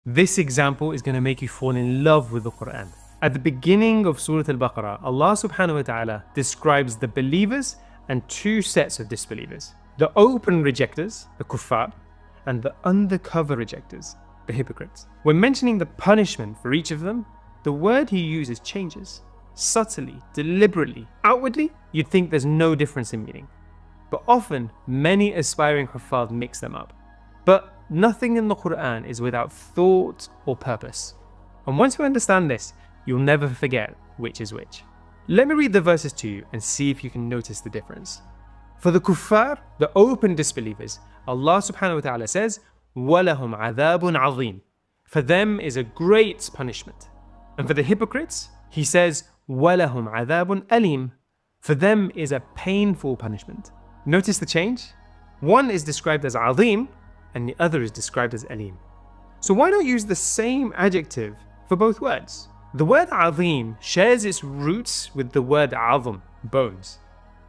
This example is going to make you fall in love with the Quran. At the beginning of Surah Al-Baqarah, Allah subhanahu wa ta'ala describes the believers and two sets of disbelievers. The open rejectors, the kuffar, and the undercover rejectors, the hypocrites. When mentioning the punishment for each of them, the word he uses changes. Subtly, deliberately, outwardly, you'd think there's no difference in meaning. But often, many aspiring kuffar mix them up. But nothing in the Quran is without thought or purpose. And once you understand this, you'll never forget which is which. Let me read the verses to you and see if you can notice the difference. For the kuffar, the open disbelievers, Allah subhanahu wa ta'ala says, وَلَهُمْ عَذَابٌ عَظِيمٌ. For them is a great punishment. And for the hypocrites, he says, وَلَهُمْ عَذَابٌ أَلِيمٌ. For them is a painful punishment. Notice the change? One is described as azim, and the other is described as alim. So why not use the same adjective for both words? The word azim shares its roots with the word azm, bones.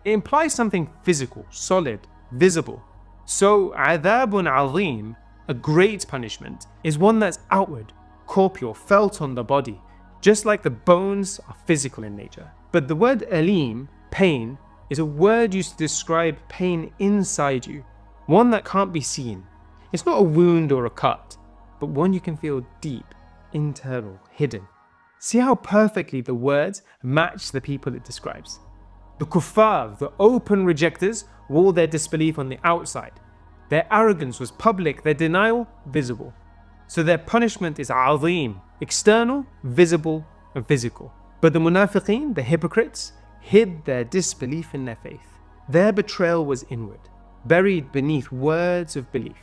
It implies something physical, solid, visible. So adhabun azim, a great punishment, is one that's outward, corporeal, felt on the body, just like the bones are physical in nature. But the word alim, pain, is a word used to describe pain inside you, one that can't be seen. It's not a wound or a cut, but one you can feel deep, internal, hidden. See how perfectly the words match the people it describes. The kuffar, the open rejectors, wore their disbelief on the outside. Their arrogance was public, their denial visible. So their punishment is azim, external, visible, and physical. But the munafiqeen, the hypocrites, hid their disbelief in their faith. Their betrayal was inward, buried beneath words of belief.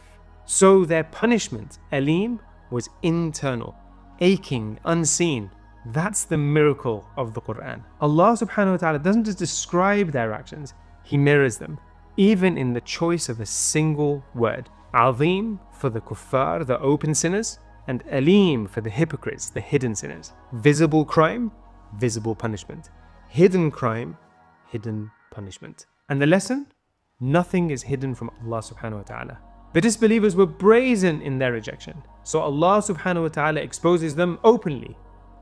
So their punishment, alim, was internal, aching, unseen. That's the miracle of the Quran. Allah subhanahu wa ta'ala doesn't just describe their actions, He mirrors them, even in the choice of a single word. Azim for the kuffar, the open sinners, and alim for the hypocrites, the hidden sinners. Visible crime, visible punishment. Hidden crime, hidden punishment. And the lesson? Nothing is hidden from Allah subhanahu wa ta'ala. The disbelievers were brazen in their rejection, so Allah subhanahu wa ta'ala exposes them openly.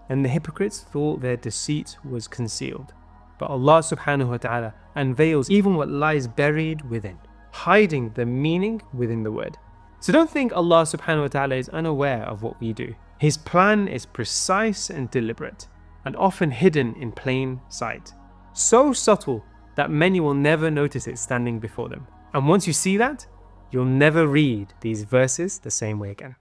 And the hypocrites thought their deceit was concealed. But Allah subhanahu wa ta'ala unveils even what lies buried within, hiding the meaning within the word. So don't think Allah subhanahu wa ta'ala is unaware of what we do. His plan is precise and deliberate, and often hidden in plain sight. So subtle that many will never notice it standing before them. And once you see that, you'll never read these verses the same way again.